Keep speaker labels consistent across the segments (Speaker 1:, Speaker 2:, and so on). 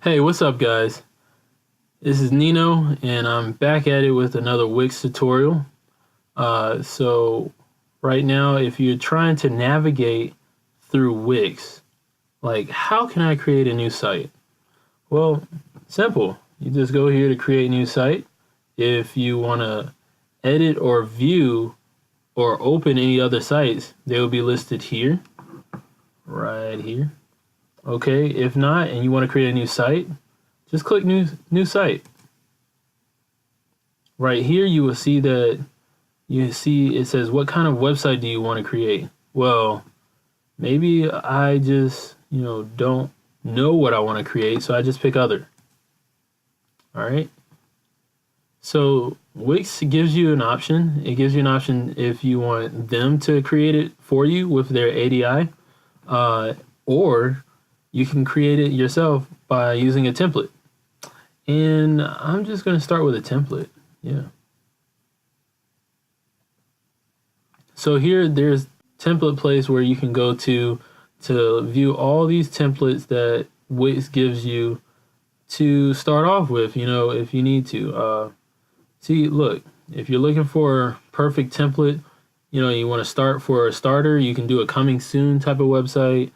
Speaker 1: Hey, what's up guys? This is Nino and I'm back at it with another Wix tutorial. So right now, if you're trying to navigate through Wix, like how can I create a new site? Well, simple. You just go here to create new site. If you want to edit or view or open any other sites, they will be listed here, right here. Okay, if not, and you want to create a new site, just click new site. Right here, you will see that it says, what kind of website do you want to create? Well, maybe I just, don't know what I want to create, so I just pick other. All right. So Wix gives you an option. It gives you an option if you want them to create it for you with their ADI, or you can create it yourself by using a template. And I'm just going to start with a template. Yeah. So here there's template place where you can go to view all these templates that Wix gives you to start off with, if you need to. See, look, if you're looking for a perfect template, you want to start for a starter, you can do a coming soon type of website.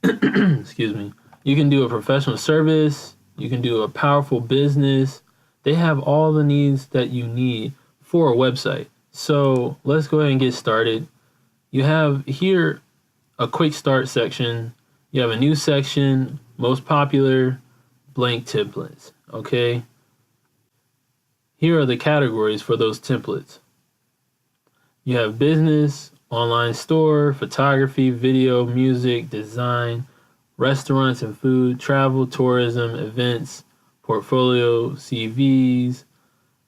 Speaker 1: Excuse me. You can do a professional service. You can do a powerful business. They have all the needs that you need for a website. So let's go ahead and get started. You have here a quick start section. You have a new section, most popular, blank templates. Okay. Here are the categories for those templates. You have business, online store, photography, video, music, design, restaurants and food, travel, tourism, events, portfolio, CVs.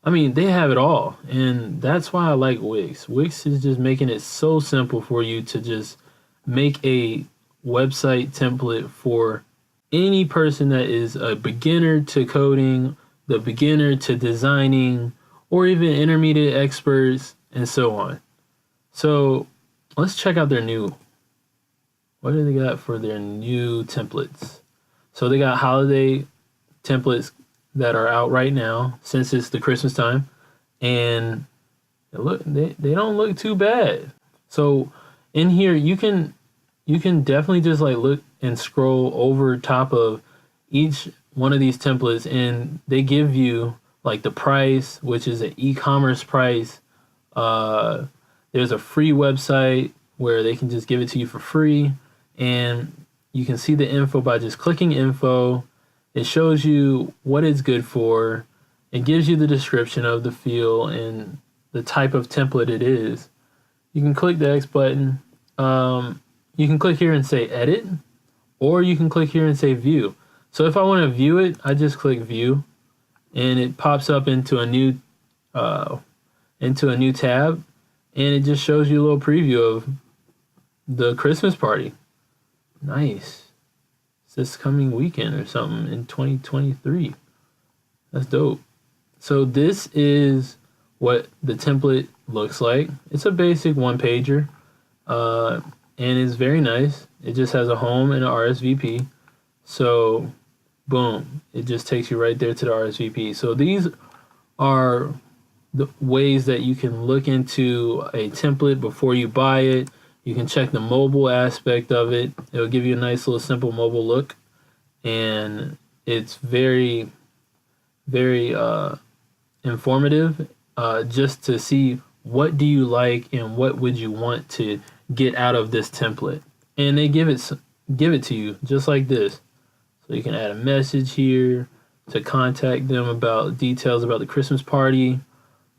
Speaker 1: I mean, they have it all. And that's why I like Wix. Wix is just making it so simple for you to just make a website template for any person that is a beginner to coding, the beginner to designing, or even intermediate experts, and so on. So let's check out their new. What do they got for their new templates? So they got holiday templates that are out right now since it's the Christmas time, and they don't look too bad. So in here you can definitely just like look and scroll over top of each one of these templates, and they give you like the price, which is an e-commerce price. There's a free website where they can just give it to you for free, and you can see the info by just clicking info. It shows you what it's good for. It gives you the description of the field and the type of template it is. You can click the X button. You can click here and say edit, or you can click here and say view. So if I want to view it, I just click view, and it pops up into a new tab, and it just shows you a little preview of the Christmas party. Nice. It's this coming weekend or something in 2023. That's dope. So this is what the template looks like. It's a basic one pager, and it's very nice. It just has a home and an RSVP. So boom, it just takes you right there to the RSVP. So these are the ways that you can look into a template before you buy it. You can check the mobile aspect of it. It'll give you a nice little simple mobile look, and it's very, very informative, just to see what do you like and what would you want to get out of this template. And they give it to you just like this. So you can add a message here to contact them about details about the Christmas party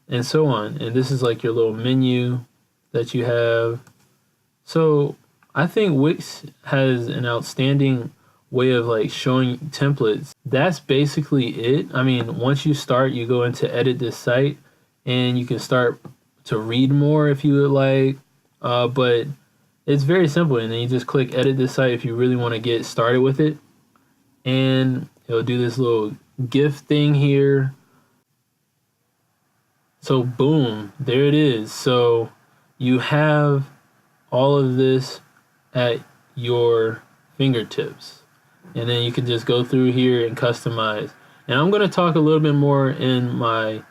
Speaker 1: and so on. And this is like your little menu that you have. So I think Wix has an outstanding way of like showing templates. That's basically it. I mean, once you start, you go into edit this site, and you can start to read more if you would like. But it's very simple. And then you just click edit this site if you really want to get started with it. And it'll do this little GIF thing here. So boom, there it is. So you have all of this at your fingertips. and then you can just go through here and customize. And I'm going to talk a little bit more in my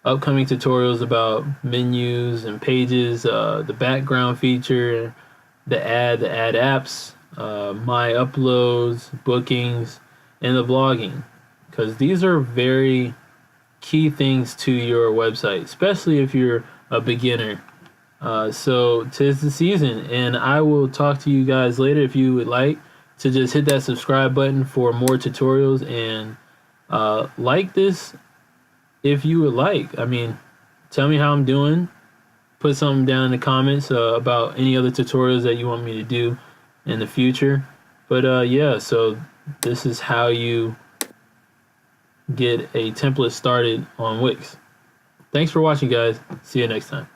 Speaker 1: upcoming tutorials about menus and pages, the background feature, the ad apps, my uploads, bookings, and the blogging, because these are very key things to your website, especially if you're a beginner. So 'tis the season, and I will talk to you guys later. If you would like to just hit that subscribe button for more tutorials, and like this if you would like. I mean, tell me how I'm doing. Put something down in the comments about any other tutorials that you want me to do in the future. But yeah, so this is how you get a template started on Wix. Thanks for watching, guys. See you next time.